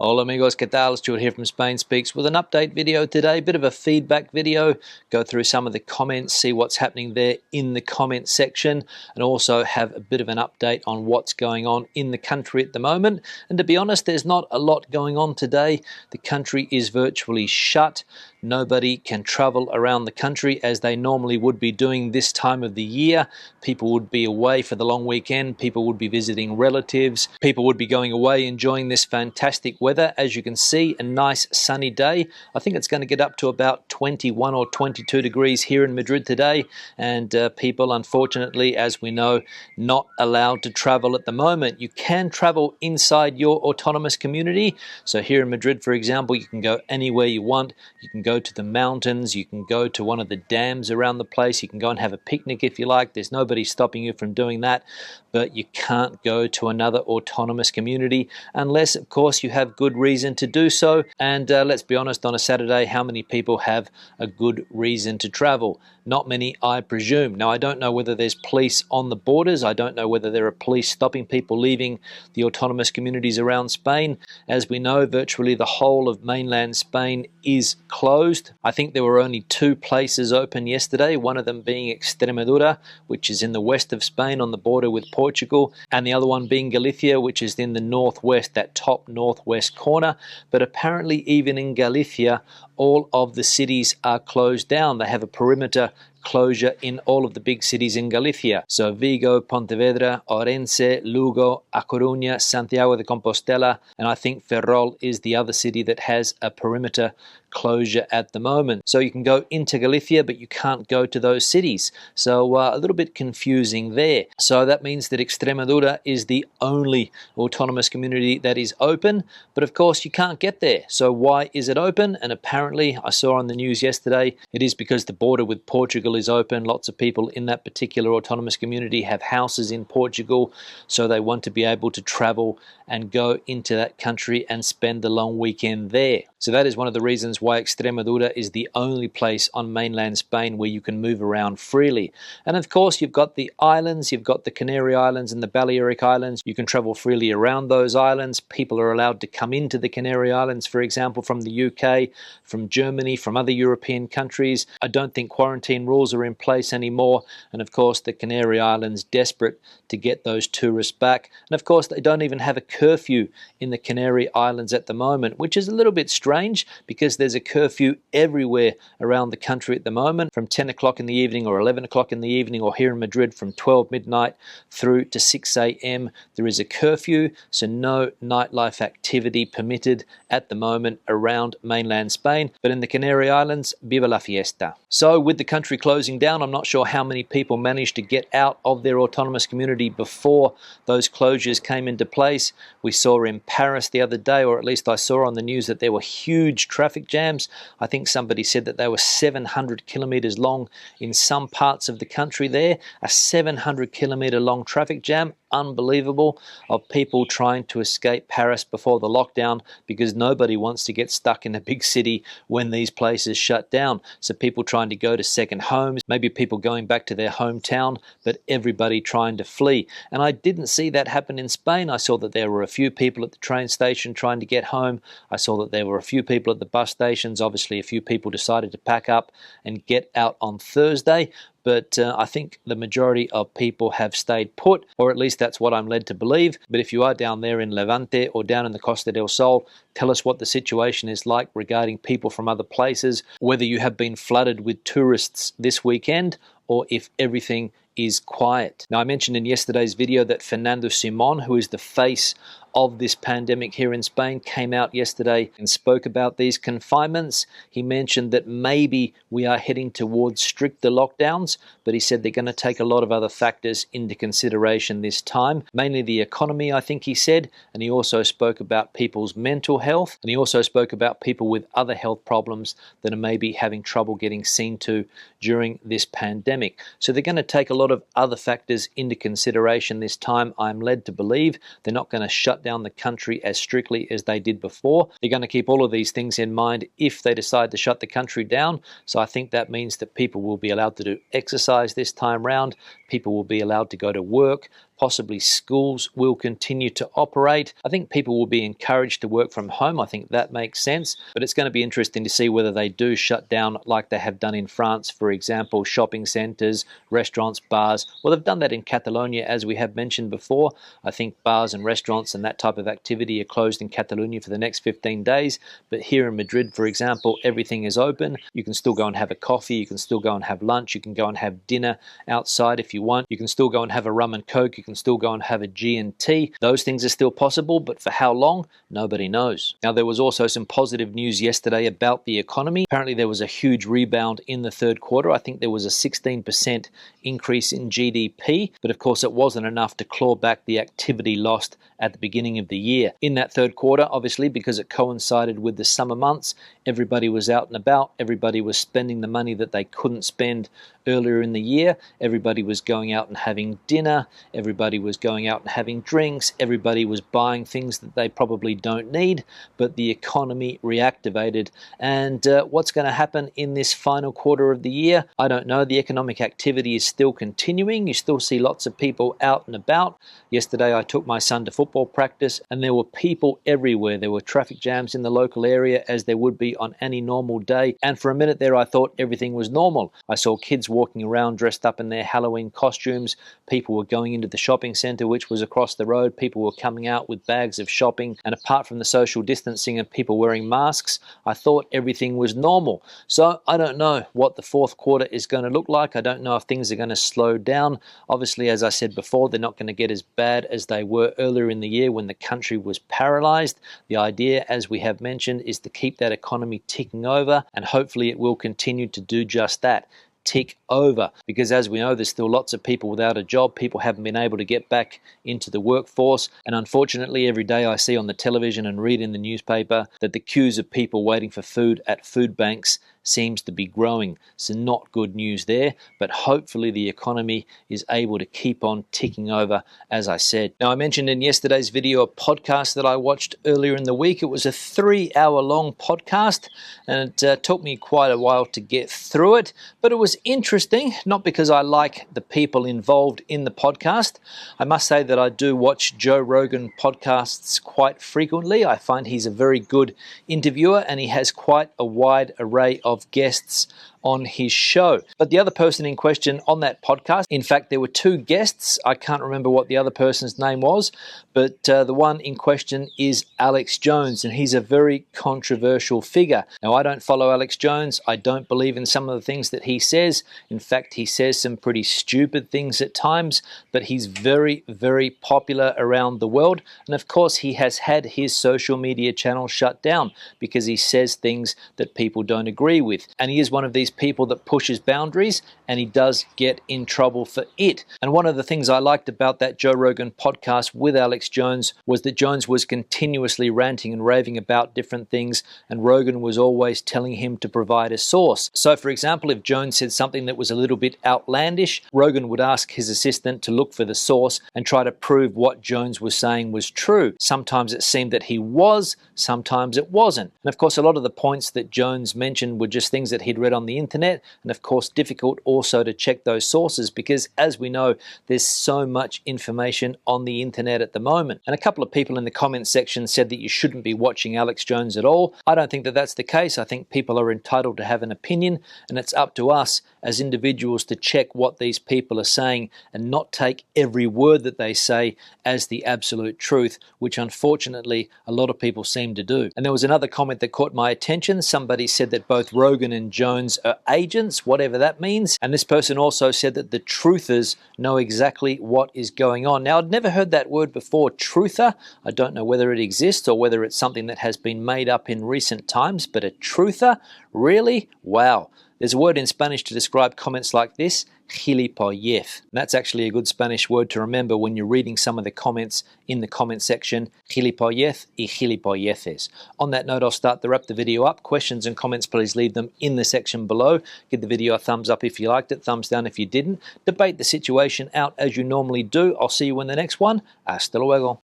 Hola amigos, ¿qué tal? Stuart here from Spain Speaks with an update video today, bit of a feedback video, go through some of the comments, see what's happening there in the comment section, and also have a bit of an update on what's going on in the country at the moment. And to be honest, there's not a lot going on today. The country is virtually shut. Nobody can travel around the country as they normally would be doing this time of the year. People would be away for the long weekend, people would be visiting relatives, people would be going away enjoying this fantastic weather. As you can see, a nice sunny day. I think it's going to get up to about 21 or 22 degrees here in Madrid today, and people, unfortunately, as we know, not allowed to travel at the moment. You can travel inside your autonomous community. So here in Madrid, for example, you can go anywhere you want. You can go to the mountains, you can go to one of the dams around the place, you can go and have a picnic if you like. There's nobody stopping you from doing that, but you can't go to another autonomous community unless, of course, you have good reason to do so. And let's be honest, on a Saturday, how many people have a good reason to travel? Not many, I presume. Now, I don't know whether there's police on the borders. I don't know whether there are police stopping people leaving the autonomous communities around Spain. As we know, virtually the whole of mainland Spain is closed. I think there were only two places open yesterday, one of them being Extremadura, which is in the west of Spain on the border with Portugal, and the other one being Galicia, which is in the northwest, that top northwest corner. But apparently even in Galicia, all of the cities are closed down. They have a perimeter closure in all of the big cities in Galicia. So Vigo, Pontevedra, Orense, Lugo, A Coruña, Santiago de Compostela, and I think Ferrol is the other city that has a perimeter closure at the moment. So you can go into Galicia, but you can't go to those cities. So a little bit confusing there. So that means that Extremadura is the only autonomous community that is open, but of course you can't get there. So why is it open? And apparently, I saw on the news yesterday, it is because the border with Portugal is open. Lots of people in that particular autonomous community have houses in Portugal, so they want to be able to travel and go into that country and spend the long weekend there. So that is one of the reasons why Extremadura is the only place on mainland Spain where you can move around freely. And of course, you've got the islands, you've got the Canary Islands and the Balearic Islands. You can travel freely around those islands. People are allowed to come into the Canary Islands, for example, from the UK, from Germany, from other European countries. I don't think quarantine rules are in place anymore. And of course, the Canary Islands desperate to get those tourists back. And of course, they don't even have a curfew in the Canary Islands at the moment, which is a little bit strange because there's a curfew everywhere around the country at the moment, from 10 o'clock in the evening or 11 o'clock in the evening, or here in Madrid from 12 midnight through to 6 a.m. There is a curfew, so no nightlife activity permitted at the moment around mainland Spain. But in the Canary Islands, viva la fiesta. So with the country closing down, I'm not sure how many people managed to get out of their autonomous community before those closures came into place. We saw in Paris the other day, or at least I saw on the news, that there were huge traffic jams. I think somebody said that they were 700 kilometers long in some parts of the country there. A 700 kilometer long traffic jam. Unbelievable, of people trying to escape Paris before the lockdown, because nobody wants to get stuck in a big city when these places shut down. So people trying to go to second homes, maybe people going back to their hometown, but everybody trying to flee. And I didn't see that happen in Spain. I saw that there were a few people at the train station trying to get home. I saw that there were a few people at the bus stations. Obviously, a few people decided to pack up and get out on Thursday. But I think the majority of people have stayed put, or at least that's what I'm led to believe. But if you are down there in Levante or down in the Costa del Sol, tell us what the situation is like regarding people from other places, whether you have been flooded with tourists this weekend, or if everything is quiet. Now, I mentioned in yesterday's video that Fernando Simon, who is the face of this pandemic here in Spain, came out yesterday and spoke about these confinements. He mentioned that maybe we are heading towards stricter lockdowns, but he said they're going to take a lot of other factors into consideration this time, mainly the economy, I think he said, and he also spoke about people's mental health, and he also spoke about people with other health problems that are maybe having trouble getting seen to during this pandemic. So they're going to take a lot of other factors into consideration this time, I'm led to believe. They're not going to shut down the country as strictly as they did before. They're going to keep all of these things in mind if they decide to shut the country down. So I think that means that people will be allowed to do exercise this time round. people will be allowed to go to work. Possibly schools will continue to operate. I think people will be encouraged to work from home. I think that makes sense. But it's going to be interesting to see whether they do shut down like they have done in France, for example, shopping centres, restaurants, bars. Well, they've done that in Catalonia, as we have mentioned before. I think bars and restaurants and that type of activity are closed in Catalonia for the next 15 days. But here in Madrid, for example, everything is open. You can still go and have a coffee. You can still go and have lunch. You can go and have dinner outside if you want. You can still go and have a rum and coke. You can still go and have a G&T. Those things are still possible, but for how long? Nobody knows. Now, there was also some positive news yesterday about the economy. Apparently, there was a huge rebound in the third quarter. I think there was a 16% increase in GDP, but of course, it wasn't enough to claw back the activity lost at the beginning of the year. In that third quarter, obviously, because it coincided with the summer months, everybody was out and about. Everybody was spending the money that they couldn't spend earlier in the year. Everybody was going out and having dinner. Everybody was going out and having drinks. Everybody was buying things that they probably don't need, but the economy reactivated. And what's going to happen in this final quarter of the year? I don't know. The economic activity is still continuing. You still see lots of people out and about. Yesterday, I took my son to football practice, and there were people everywhere. There were traffic jams in the local area, as there would be on any normal day. And for a minute there, I thought everything was normal. I saw kids walking around dressed up in their Halloween costumes. People were going into the shopping centre, which was across the road. People were coming out with bags of shopping. And apart from the social distancing and people wearing masks, I thought everything was normal. So I don't know what the fourth quarter is going to look like. I don't know if things are going to slow down. Obviously, as I said before, they're not going to get as bad as they were earlier in the year when the country was paralysed. The idea, as we have mentioned, is to keep that economy ticking over, and hopefully it will continue to do just that. Tick over, because as we know, there's still lots of people without a job. People haven't been able to get back into the workforce, and unfortunately every day I see on the television and read in the newspaper that the queues of people waiting for food at food banks seems to be growing. So not good news there, but hopefully the economy is able to keep on ticking over, as I said. Now, I mentioned in yesterday's video a podcast that I watched earlier in the week. It was a 3-hour-long podcast, and it took me quite a while to get through it, but it was interesting, not because I like the people involved in the podcast. I must say that I do watch Joe Rogan podcasts quite frequently. I find he's a very good interviewer, and he has quite a wide array of guests on his show. But the other person in question on that podcast, in fact, there were 2 guests. I can't remember what the other person's name was, but the one in question is Alex Jones, and he's a very controversial figure. Now, I don't follow Alex Jones. I don't believe in some of the things that he says. In fact, he says some pretty stupid things at times, but he's very, very popular around the world. And of course, he has had his social media channel shut down because he says things that people don't agree with. And he is one of these people that pushes boundaries, and he does get in trouble for it. And one of the things I liked about that Joe Rogan podcast with Alex Jones was that Jones was continuously ranting and raving about different things, and Rogan was always telling him to provide a source. So, for example, if Jones said something that was a little bit outlandish, Rogan would ask his assistant to look for the source and try to prove what Jones was saying was true. Sometimes it seemed that he was, sometimes it wasn't. And of course, a lot of the points that Jones mentioned were just things that he'd read on the internet, and of course difficult also to check those sources because, as we know, there's so much information on the internet at the moment. And a couple of people in the comments section said that you shouldn't be watching Alex Jones at all. I don't think that that's the case. I think people are entitled to have an opinion, and it's up to us as individuals to check what these people are saying and not take every word that they say as the absolute truth, which unfortunately a lot of people seem to do. And there was another comment that caught my attention. Somebody said that both Rogan and Jones are agents, whatever that means. And this person also said that the truthers know exactly what is going on. Now, I'd never heard that word before, truther. I don't know whether it exists or whether it's something that has been made up in recent times, but a truther? Really? Wow. There's a word in Spanish to describe comments like this, gilipollez. And that's actually a good Spanish word to remember when you're reading some of the comments in the comment section, gilipollez y gilipolleces. On that note, I'll wrap the video up. Questions and comments, please leave them in the section below. Give the video a thumbs up if you liked it, thumbs down if you didn't. Debate the situation out as you normally do. I'll see you in the next one. Hasta luego.